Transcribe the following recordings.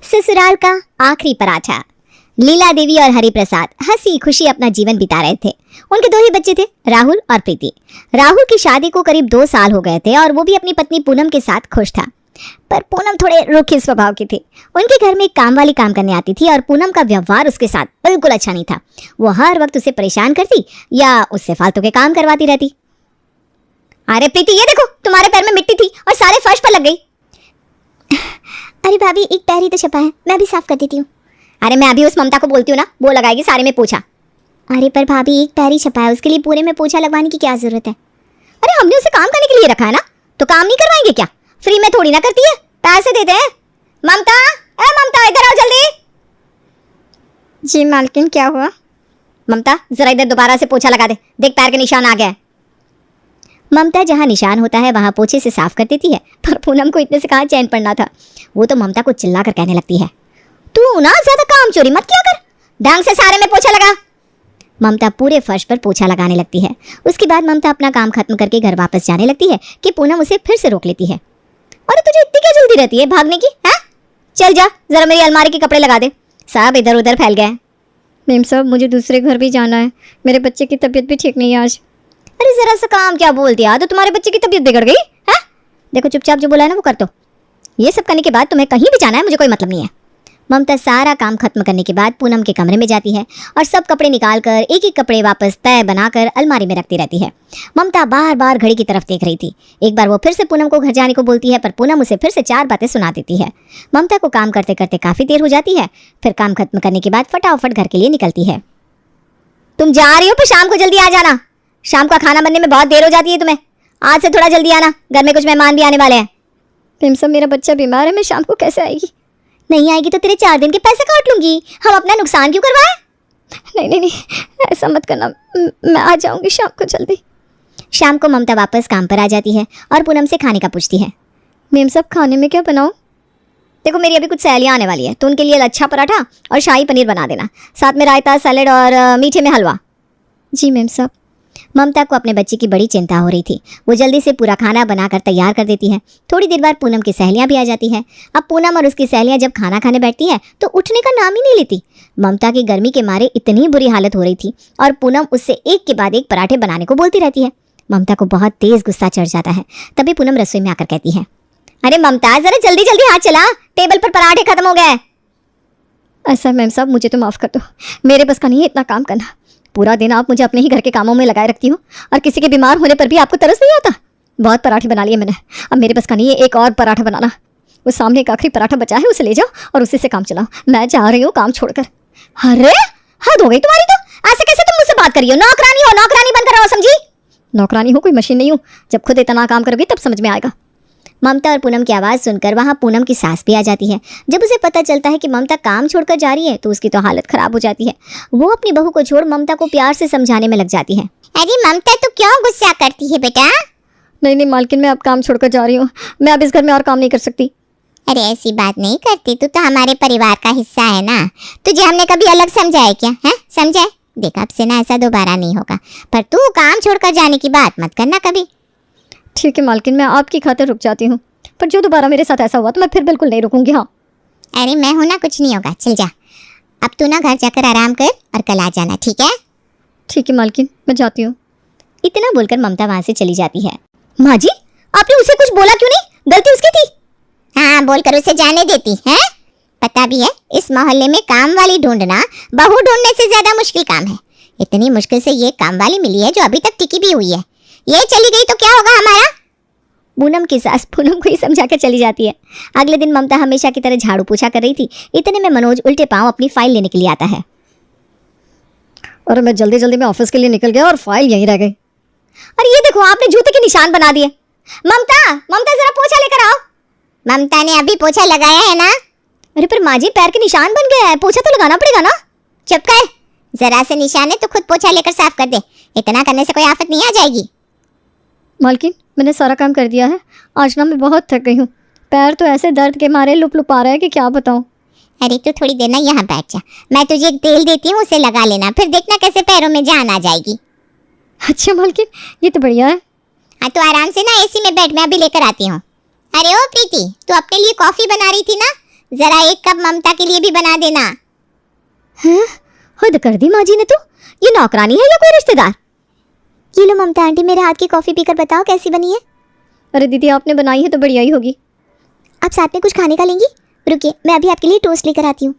ससुराल का आखिरी पराठा। लीला देवी और हरि प्रसाद हंसी खुशी अपना जीवन बिता रहे थे। उनके दो ही बच्चे थे, राहुल और प्रीति। राहुल की शादी को करीब 2 साल हो गए थे और वो भी अपनी पत्नी पूनम के साथ खुश था। पर पूनम थोड़े रूखे स्वभाव की थी। उनके घर में एक काम वाली काम करने आती थी और पूनम का व्यवहार उसके साथ बिल्कुल अच्छा नहीं था। वो हर वक्त उसे परेशान करती या उससे फालतू के काम करवाती रहती। अरे प्रीति, ये देखो, तुम्हारे पैर में मिट्टी थी और सारे फर्श पर लग गई। अरे भाभी, एक पैर ही तो छपा है, मैं भी साफ कर देती हूँ। अरे मैं अभी उस ममता को बोलती हूँ ना, वो लगाएगी सारे में पोछा। अरे पर भाभी, एक पैर ही छपा है, उसके लिए पूरे में पोछा लगवाने की क्या जरूरत है? अरे हमने उसे काम करने के लिए रखा है ना, तो काम नहीं करवाएंगे क्या? फ्री में थोड़ी ना करती है, पैसे देते हैं। ममता, ए ममता, इधर आओ जल्दी। जी मालकिन, क्या हुआ? ममता, जरा इधर दोबारा से पोछा लगा दे, देख पैर के निशान आ गए। ममता जहाँ निशान होता है वहाँ पोछे से साफ कर देती है, पर पूनम को इतने से कहाँ चैन पड़ना था। वो तो ममता को चिल्ला कर कहने लगती है, तू ना ज्यादा काम चोरी मत किया कर, ढंग से सारे में पोछा लगा। ममता पूरे फर्श पर पोछा लगाने लगती है। उसके बाद ममता अपना काम खत्म करके घर वापस जाने लगती है कि पूनम उसे फिर से रोक लेती है। अरे तुझे इतनी क्या जल्दी रहती है भागने की? हैं? चल जा, जरा मेरी अलमारी के कपड़े लगा दे, सब इधर उधर फैल गए। मैम साहब, मुझे दूसरे घर भी जाना है, मेरे बच्चे की तबीयत भी ठीक नहीं है आज। अरे जरा सा काम क्या बोल दिया तो तुम्हारे बच्चे की तबीयत बिगड़ गई है? देखो, चुपचाप जो बोला है ना वो कर दो। ये सब करने के बाद तुम्हें कहीं भी जाना है, मुझे कोई मतलब नहीं है। ममता सारा काम खत्म करने के बाद पूनम के कमरे में जाती है और सब कपड़े निकालकर एक एक कपड़े वापस तय बनाकर अलमारी में रखती रहती है। ममता बार बार घड़ी की तरफ देख रही थी। एक बार वो फिर से पूनम को घर जाने को बोलती है, पर पूनम उसे फिर से 4 बातें सुना देती है। ममता को काम करते करते काफी देर हो जाती है। फिर काम खत्म करने के बाद फटाफट घर के लिए निकलती है। तुम जा रही हो, पर शाम को जल्दी आ जाना। शाम का खाना बनने में बहुत देर हो जाती है तुम्हें। आज से थोड़ा जल्दी आना, घर में कुछ मेहमान भी आने वाले हैं। मैम साहब, मेरा बच्चा बीमार है, मैं शाम को कैसे आएगी? नहीं आएगी तो तेरे 4 दिन के पैसे काट लूंगी। हम अपना नुकसान क्यों करवाएं? नहीं नहीं नहीं, ऐसा मत करना, मैं आ जाऊंगी शाम को जल्दी। शाम को ममता वापस काम पर आ जाती है और पूनम से खाने का पूछती है। मैम साहब, खाने में क्या बनाऊं? देखो, मेरी अभी कुछ सहेलियां आने वाली है, तो उनके लिए लच्छा पराठा और शाही पनीर बना देना, साथ में रायता, सैलेड और मीठे में हलवा। जी मैम साहब। ममता को अपने बच्चे की बड़ी चिंता हो रही थी। वो जल्दी से पूरा खाना बनाकर तैयार कर देती है। थोड़ी देर बाद पूनम की सहेलियां भी आ जाती हैं। अब पूनम और उसकी सहेलियां जब खाना खाने बैठती है तो उठने का नाम ही नहीं लेती। ममता की गर्मी के मारे इतनी बुरी हालत हो रही थी और पूनम उससे एक के बाद एक पराठे बनाने को बोलती रहती है। ममता को बहुत तेज गुस्सा चढ़ जाता है। तभी पूनम रसोई में आकर कहती है, अरे ममता, जरा जल्दी जल्दी हाथ चला, टेबल पर पराठे खत्म हो गए। ऐसा मैम साहब, मुझे तो माफ़ कर दो, मेरे बस का नहीं है इतना काम करना। पूरा दिन आप मुझे अपने ही घर के कामों में लगाए रखती हो और किसी के बीमार होने पर भी आपको तरस नहीं आता। बहुत पराठे बना लिए मैंने, अब मेरे बस का नहीं है एक और पराठा बनाना। वो सामने एक आखिरी पराठा बचा है, उसे ले जाओ और उसी से काम चलाओ। मैं जा रही हूँ काम छोड़कर। अरे हद हो गई तुम्हारी तो, ऐसे कैसे तुम मुझसे बात कर रही हो? नौकरानी हो, नौकरानी बनकर रहो, समझी? नौकरानी हूँ, कोई मशीन नहीं हूँ। जब खुद इतना काम करोगी तब समझ में आएगा। ममता और पूनम की आवाज़ सुनकर वहाँ पूनम की सास भी आ जाती है। जब उसे पता चलता है कि ममता काम छोड़कर जा रही है तो उसकी तो हालत खराब हो जाती है। वो अपनी बहू को छोड़ ममता को प्यार से समझाने में लग जाती है। अरे ममता, तू क्यों गुस्सा करती है बेटा? नहीं नहीं मालकिन, मैं अब काम छोड़कर जा रही हूँ, मैं अब इस घर में और काम नहीं कर सकती। अरे ऐसी बात नहीं करती, तू तो हमारे परिवार का हिस्सा है ना। तुझे हमने कभी अलग समझा है क्या? है समझा है? देख, अब से ना ऐसा दोबारा नहीं होगा, पर तू काम छोड़कर जाने की बात मत करना कभी। ठीक है मालकिन, मैं आपकी खातिर रुक जाती हूँ, पर जो दोबारा मेरे साथ ऐसा हुआ तो मैं फिर बिल्कुल नहीं रुकूंगी। हाँ अरे मैं हूं ना, कुछ नहीं होगा, चल जा। अब तू ना घर जाकर आराम कर और कल आ जाना, ठीक है? ठीक है मालकिन, मैं जाती हूँ। इतना बोलकर ममता वहां से चली जाती है। माँ जी, आपने उसे कुछ बोला क्यों नहीं? गलती उसकी थी। हाँ, बोलकर उसे जाने देती है। पता भी है, इस मोहल्ले में काम वाली ढूंढना बहू ढूंढने से ज्यादा मुश्किल काम है। इतनी मुश्किल से ये काम वाली मिली है जो अभी तक टिकी भी हुई है। ये चली गई तो क्या होगा हमारा? पूनम की सास पूनम को ही समझा कर चली जाती है। अगले दिन ममता हमेशा की तरह झाड़ू पोछा कर रही थी। इतने में मनोज उल्टे पांव अपनी फाइल लेने के लिए आता है। और मैं जल्दी जल्दी में ऑफिस के लिए निकल गया और फाइल यहीं रह गई। अरे ये देखो, आपने जूते के निशान बना दिए। ममता, ममता जरा पोछा लेकर आओ। ममता ने अभी पोछा लगाया है ना। अरे पर माँ जी, पैर के निशान बन गया है, पोछा तो लगाना पड़ेगा ना। चुप कर, जरा से निशान है तो खुद पोछा लेकर साफ कर दे। इतना करने से कोई आफत नहीं आ जाएगी। मालकिन, मैंने सारा काम कर दिया है। आज ना मैं बहुत थक गई हूँ, पैर तो ऐसे दर्द के मारे लुप लुप आ रहा है कि क्या बताऊँ। अरे तू थोड़ी देर ना यहाँ बैठ जा, मैं तुझे एक तेल देती हूँ, उसे लगा लेना, फिर देखना कैसे पैरों में जान आ जाएगी। अच्छा मालकिन, ये तो बढ़िया है। हाँ तो आराम से ना एसी में बैठ, मैं अभी लेकर आती हूँ। अरे ओ प्रीति, तू अपने लिए कॉफी बना रही थी ना, जरा एक कप ममता के लिए भी बना देना। हद कर दी माँ जी ने तो। ये नौकरानी है या कोई रिश्तेदार? ये लो ममता आंटी, मेरे हाथ की कॉफी पीकर बताओ कैसी बनी है। अरे दीदी आपने बनाई है तो बढ़िया ही होगी। आप साथ में कुछ खाने का लेंगी? रुकिए, मैं अभी आपके लिए टोस्ट लेकर आती हूँ।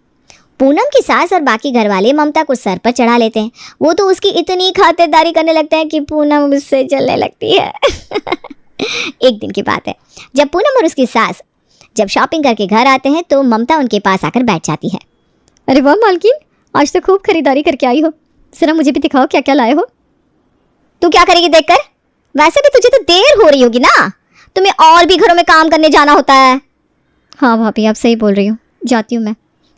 पूनम की सास और बाकी घर वाले ममता को सर पर चढ़ा लेते हैं। वो तो उसकी इतनी खातिरदारी करने लगते हैं कि पूनम उससे जलने लगती है। एक दिन की बात है, जब पूनम और उसकी सास जब शॉपिंग करके घर आते हैं तो ममता उनके पास आकर बैठ जाती है। अरे वाह मालकिन, आज तो खूब खरीदारी करके आई हो। जरा मुझे भी दिखाओ क्या क्या लाए हो। तू क्या करेगी देखकर? वैसे भी तुझे तो देर हो रही होगी ना, तुम्हें और भी घरों में काम करने जाना होता है। हाँ भाभी आप सही बोल रही हो, जाती हूँ मैं।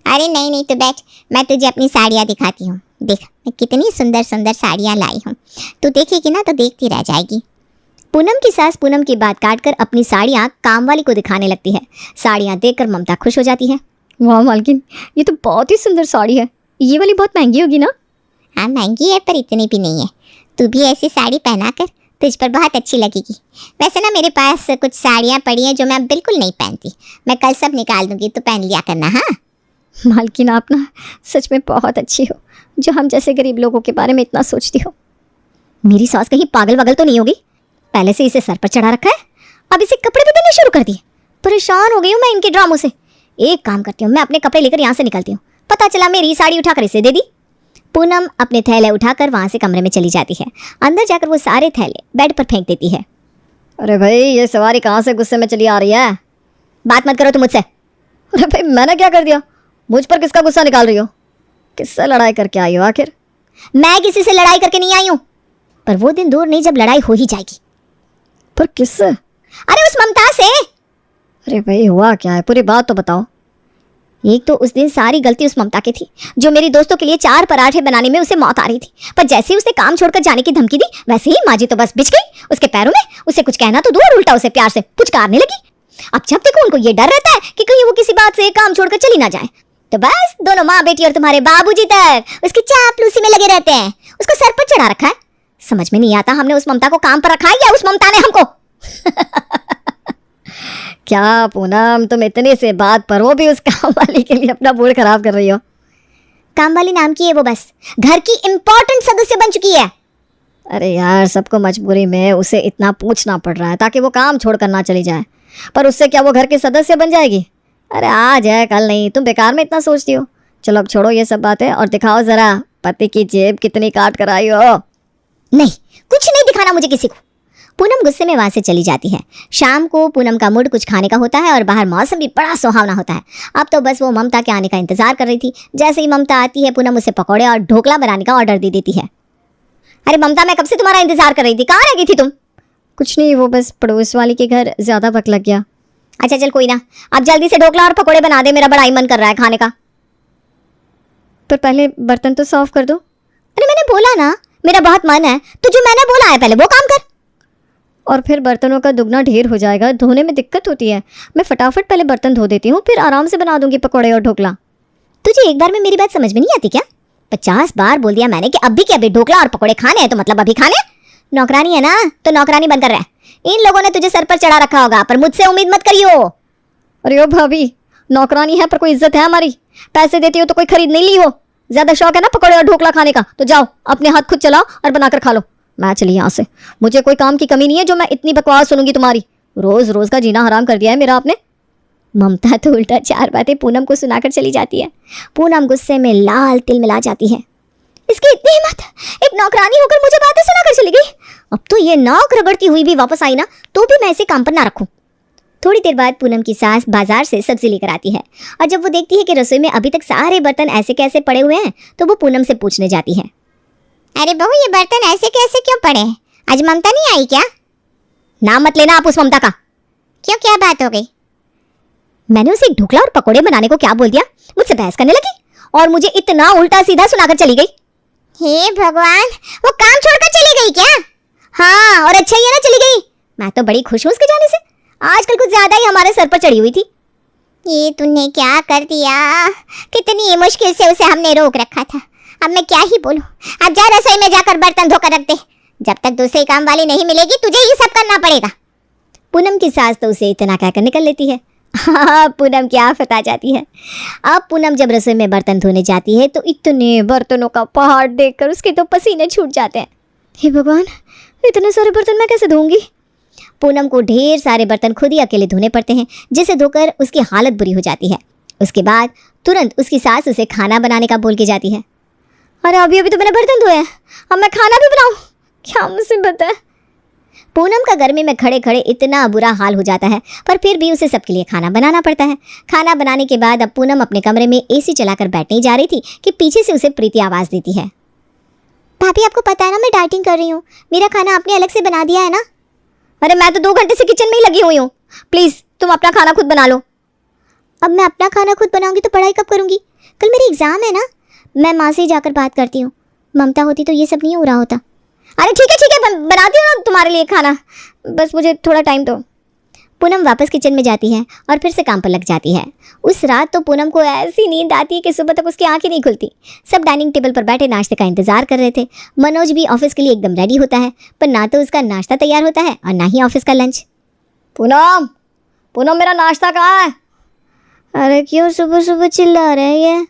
अरे नहीं नहीं, तो बैठ, मैं तुझे अपनी साड़ियाँ दिखाती हूँ। देख मैं कितनी सुंदर सुंदर साड़ियाँ लाई हूँ, तू देखेगी ना तो देखती रह जाएगी। पूनम की सास पूनम की बात काटकर अपनी साड़ियाँ कामवाली को दिखाने लगती है। साड़ियाँ देखकर ममता खुश हो जाती है। वाह मालकिन, ये तो बहुत ही सुंदर साड़ी है। ये वाली बहुत महंगी होगी ना? हाँ महंगी है पर इतनी भी नहीं है। तू भी ऐसी साड़ी पहना कर, तुझ पर बहुत अच्छी लगेगी। वैसे ना मेरे पास कुछ साड़ियाँ पड़ी हैं जो मैं बिल्कुल नहीं पहनती, मैं कल सब निकाल दूंगी, तो पहन लिया करना। हाँ मालकिन आप ना सच में बहुत अच्छी हो, जो हम जैसे गरीब लोगों के बारे में इतना सोचती हो। मेरी सास कहीं पागल वगल तो नहीं होगी? पहले से इसे सर पर चढ़ा रखा है, अब इसे कपड़े भी देने शुरू कर दिए। परेशान हो गई हूँ मैं इनके ड्रामों से। एक काम करती हूँ, मैं अपने कपड़े लेकर यहाँ से निकलती हूँ। पता चला मेरी साड़ी उठाकर इसे दे दी। पूनम अपने थैले उठाकर वहाँ से कमरे में चली जाती है। अंदर जाकर वो सारे थैले बेड पर फेंक देती है। अरे भाई ये सवारी कहाँ से गुस्से में चली आ रही है? बात मत करो तुम मुझसे। अरे भाई मैंने क्या कर दिया? मुझ पर किसका गुस्सा निकाल रही हो? किससे लड़ाई करके आई हो आखिर? मैं किसी से लड़ाई करके नहीं आई हूँ, पर वो दिन दूर नहीं जब लड़ाई हो ही जाएगी। पर किससे? अरे उस ममता से। अरे भाई हुआ क्या है, पूरी बात तो बताओ। एक तो उस दिन सारी गलती उस ममता की थी, जो मेरी दोस्तों के लिए 4 पराठे बनाने में उसे मौत आ रही थी। पर जैसे ही उसने काम छोड़कर जाने की धमकी दी, वैसे ही माँ जी तो बस बिछ गई उसके पैरों में। उसे कुछ कहना तो दूर, उल्टा उसे प्यार से पुचकारने लगी। अब जब देखो उनको ये डर रहता है कि कहीं वो किसी बात से काम छोड़कर चली ना जाए, तो बस दोनों माँ बेटी और तुम्हारे बाबूजी तक उसकी चापलूसी में लगे रहते हैं। उसको सर पर चढ़ा रखा है। समझ में नहीं आता हमने उस ममता को काम पर रखा है या उस ममता ने हमको। क्या पूनम, तुम इतनी से बात पर वो भी उस काम वाली के लिए अपना मूड खराब कर रही हो? काम वाली नाम की है वो, बस घर की इंपॉर्टेंट सदस्य बन चुकी है। अरे यार सबको मजबूरी में उसे इतना पूछना पड़ रहा है ताकि वो काम छोड़कर ना चली जाए, पर उससे क्या वो घर के सदस्य बन जाएगी? अरे आज है कल नहीं, तुम बेकार में इतना सोचती हो। चलो अब छोड़ो ये सब बातें और दिखाओ जरा पति की जेब कितनी काट कर आई हो। नहीं, कुछ नहीं दिखाना मुझे किसी को। पूनम गुस्से में वहां से चली जाती है। शाम को पूनम का मूड कुछ खाने का होता है और बाहर मौसम भी बड़ा सुहावना होता है। अब तो बस वो ममता के आने का इंतजार कर रही थी। जैसे ही ममता आती है, पूनम उसे पकौड़े और ढोकला बनाने का ऑर्डर दे देती है। अरे ममता, मैं कब से तुम्हारा इंतजार कर रही थी, कहाँ रह गई थी तुम? कुछ नहीं, वो बस पड़ोस वाली के घर ज्यादा वक्त लग गया। अच्छा चल कोई ना, अब जल्दी से ढोकला और पकौड़े बना दे, मेरा बड़ा ही मन कर रहा है खाने का। पर पहले बर्तन तो साफ कर दो। अरे मैंने बोला ना मेरा बहुत मन है, तो जो मैंने बोला है पहले वो काम कर। और फिर बर्तनों का दुगना ढेर हो जाएगा, धोने में दिक्कत होती है। मैं फटाफट पहले बर्तन धो देती हूँ, फिर आराम से बना दूंगी पकौड़े और ढोकला। तुझे एक बार में मेरी बात समझ में नहीं आती क्या? 50 बार बोल दिया मैंने कि अभी के अभी ढोकला और पकौड़े खाने हैं, तो मतलब अभी खाने। नौकरानी है ना, तो नौकरानी बनकर रह। इन लोगों ने तुझे सर पर चढ़ा रखा होगा, पर मुझसे उम्मीद मत करियो। अरे ओ भाभी, नौकरानी है पर कोई इज्जत है हमारी। पैसे देती हो तो कोई खरीद नहीं ली हो। ज्यादा शौक है ना पकौड़े और ढोकला खाने का, तो जाओ अपने हाथ खुद चलाओ और बनाकर खा लो। मैं चली यहाँ से, मुझे कोई काम की कमी नहीं है जो मैं इतनी बकवास सुनूंगी तुम्हारी। रोज रोज का जीना हराम कर दिया है मेरा आपने। ममता तो उल्टा 4 बातें पूनम को सुनाकर चली जाती है। पूनम गुस्से में लाल तिल मिला जाती है। इसकी इतनी हिम्मत, एक नौकरानी होकर मुझे बातें सुनाकर चली गई। अब तो ये नाक रगड़ती हुई भी वापस आई ना, तो भी मैं इसे काम पर ना रखूं। थोड़ी देर बाद पूनम की सास बाजार से सब्जी लेकर आती है, और जब वो देखती है कि रसोई में अभी तक सारे बर्तन ऐसे कैसे पड़े हुए हैं, तो वो पूनम से पूछने जाती है। अरे बहू, ये बर्तन ऐसे कैसे क्यों पड़े हैं? आज ममता नहीं आई क्या? नाम मत लेना आप उस ममता का। क्यों, क्या बात हो गई? मैंने उसे ढोकला और पकोड़े बनाने को क्या बोल दिया, मुझसे बहस करने लगी और मुझे इतना उल्टा सीधा सुनाकर चली गई। हे भगवान, वो काम छोड़कर चली गई क्या? हाँ, और अच्छा ही है ना चली गई। मैं तो बड़ी खुश हूँ उसके जाने से। आजकल कुछ ज्यादा ही हमारे सर पर चढ़ी हुई थी। ये तूने क्या कर दिया? कितनी मुश्किल से उसे हमने रोक रखा था। अब मैं क्या ही बोलूं। अब जा रसोई में जाकर बर्तन धोकर रख दे। जब तक दूसरी काम वाली नहीं मिलेगी तुझे ये सब करना पड़ेगा। पूनम की सास तो उसे इतना कहकर निकल लेती है। हाँ, पूनम की आफत आ जाती है। अब पूनम जब रसोई में बर्तन धोने जाती है तो इतने बर्तनों का पहाड़ देखकर उसके तो पसीने छूट जाते हैं। हे भगवान, इतने सारे बर्तन मैं कैसे धोऊंगी। पूनम को ढेर सारे बर्तन खुद ही अकेले धोने पड़ते हैं, जिसे धोकर उसकी हालत बुरी हो जाती है। उसके बाद तुरंत उसकी सास उसे खाना बनाने का बोल के जाती है। अरे अभी अभी तो मैंने बर्तन धोए हैं, अब मैं खाना भी बनाऊं, क्या मुसीबत है। पूनम का गर्मी में खड़े खड़े इतना बुरा हाल हो जाता है, पर फिर भी उसे सबके लिए खाना बनाना पड़ता है। खाना बनाने के बाद अब पूनम अपने कमरे में एसी चलाकर बैठने ही जा रही थी कि पीछे से उसे प्रीति आवाज़ देती है। भाभी आपको पता है ना मैं डाइटिंग कर रही हूँ, मेरा खाना आपने अलग से बना दिया है ना। अरे मैं तो 2 घंटे से किचन में ही लगी हुई हूँ, प्लीज़ तुम अपना खाना खुद बना लो। अब मैं अपना खाना खुद बनाऊंगी तो पढ़ाई कब करूंगी, कल मेरी एग्जाम है ना। मैं माँ से ही जाकर बात करती हूँ, ममता होती तो ये सब नहीं हो रहा होता। अरे ठीक है, बनाती हूँ ना तुम्हारे लिए खाना, बस मुझे थोड़ा टाइम दो। पूनम वापस किचन में जाती है और फिर से काम पर लग जाती है। उस रात तो पूनम को ऐसी नींद आती है कि सुबह तक उसकी आंखें नहीं खुलती। सब डाइनिंग टेबल पर बैठे नाश्ते का इंतजार कर रहे थे। मनोज भी ऑफिस के लिए एकदम रेडी होता है, पर ना तो उसका नाश्ता तैयार होता है और ना ही ऑफिस का लंच। पूनम मेरा नाश्ता कहाँ है। अरे क्यों सुबह सुबह चिल्ला रहे हैं ये।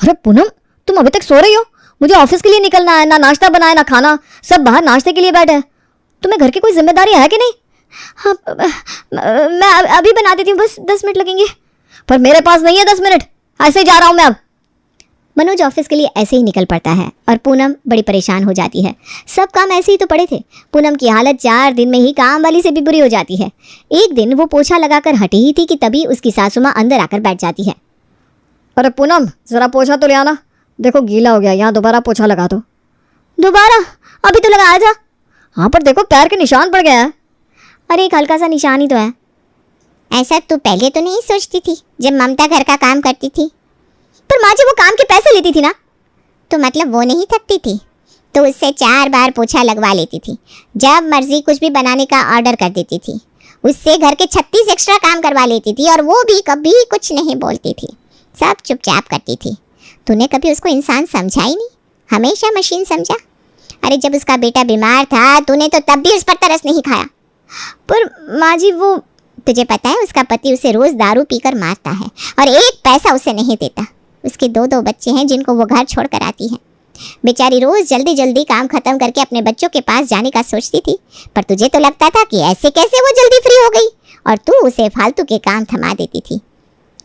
अरे पूनम, तुम अभी तक सो रही हो, मुझे ऑफिस के लिए निकलना है, ना नाश्ता बनाया ना खाना, सब बाहर नाश्ते के लिए बैठे हैं। तुम्हें घर की कोई जिम्मेदारी है कि नहीं। हाँ, मैं अभी बना देती हूँ, बस 10 मिनट लगेंगे। पर मेरे पास नहीं है 10 मिनट, ऐसे ही जा रहा हूँ मैं अब। मनोज ऑफिस के लिए ऐसे ही निकल पड़ता है और पूनम बड़ी परेशान हो जाती है। सब काम ऐसे ही तो पड़े थे। पूनम की हालत 4 दिन में ही काम वाली से भी बुरी हो जाती है। एक दिन वो पोछा लगाकर हटी ही थी कि तभी उसकी सासू माँ अंदर आकर बैठ जाती है। अरे पूनम, जरा पोछा तो ले आना, देखो गीला हो गया, यहाँ दोबारा पोछा लगा दो। दोबारा? अभी तो लगाया था। हाँ पर देखो पैर के निशान पड़ गया है। अरे एक हल्का सा निशान ही तो है। ऐसा तू पहले तो नहीं सोचती थी जब ममता घर का काम करती थी। पर माँ जी वो काम के पैसे लेती थी ना। तो मतलब वो नहीं थकती थी तो उससे 4 बार पोछा लगवा लेती थी। जब मर्जी कुछ भी बनाने का ऑर्डर कर देती थी। उससे घर के 36 एक्स्ट्रा काम करवा लेती थी और वो भी कभी कुछ नहीं बोलती थी, सब चुपचाप करती थी। तूने कभी उसको इंसान समझा ही नहीं, हमेशा मशीन समझा। अरे जब उसका बेटा बीमार था तूने तो तब भी उस पर तरस नहीं खाया। पर माँ जी वो, तुझे पता है उसका पति उसे रोज दारू पीकर मारता है और 1 पैसा उसे नहीं देता। उसके 2 बच्चे हैं जिनको वो घर छोड़ कर आती है। बेचारी रोज जल्दी जल्दी काम खत्म करके अपने बच्चों के पास जाने का सोचती थी, पर तुझे तो लगता था कि ऐसे कैसे वो जल्दी फ्री हो गई और तू उसे फालतू के काम थमा देती थी।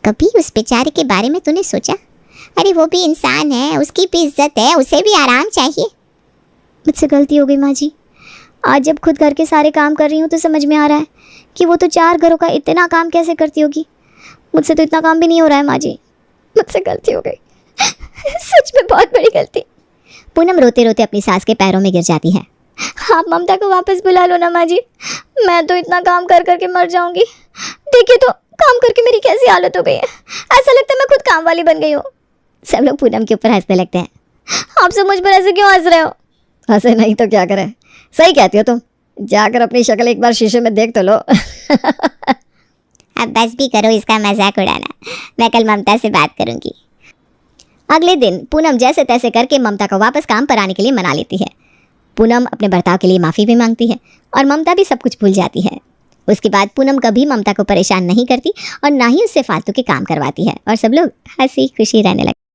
कभी उस बेचारे के बारे में तूने सोचा? अरे वो भी इंसान है, उसकी भी इज्जत है, उसे भी आराम चाहिए। मुझसे गलती हो गई माँ जी। आज जब खुद घर के सारे काम कर रही हूँ तो समझ में आ रहा है कि वो तो 4 घरों का इतना काम कैसे करती होगी। मुझसे तो इतना काम भी नहीं हो रहा है माँ जी, मुझसे गलती हो गई सच में बहुत बड़ी गलती। पूनम रोते रोते अपनी सास के पैरों में गिर जाती है। आप ममता को वापस बुला लो ना माँ जी, मैं तो इतना काम कर करके मर जाऊंगी। देखिए तो काम करके मेरी कैसी हालत हो गई है, ऐसा लगता है मैं खुद काम वाली बन गई हूँ। सब लोग पूनम के ऊपर हंसने लगते हैं। आप सब मुझ पर ऐसे क्यों हंस रहे हो। हंसे नहीं तो क्या करें, सही कहती हो तुम, जाकर अपनी शक्ल एक बार शीशे में देख तो लो। अब बस भी करो इसका मजाक उड़ाना, मैं कल ममता से बात करूंगी। अगले दिन पूनम जैसे तैसे करके ममता को वापस काम पर आने के लिए मना लेती है। पूनम अपने बर्ताव के लिए माफ़ी भी मांगती है और ममता भी सब कुछ भूल जाती है। उसके बाद पूनम कभी ममता को परेशान नहीं करती और ना ही उससे फालतू के काम करवाती है और सब लोग हंसी खुशी रहने लगते।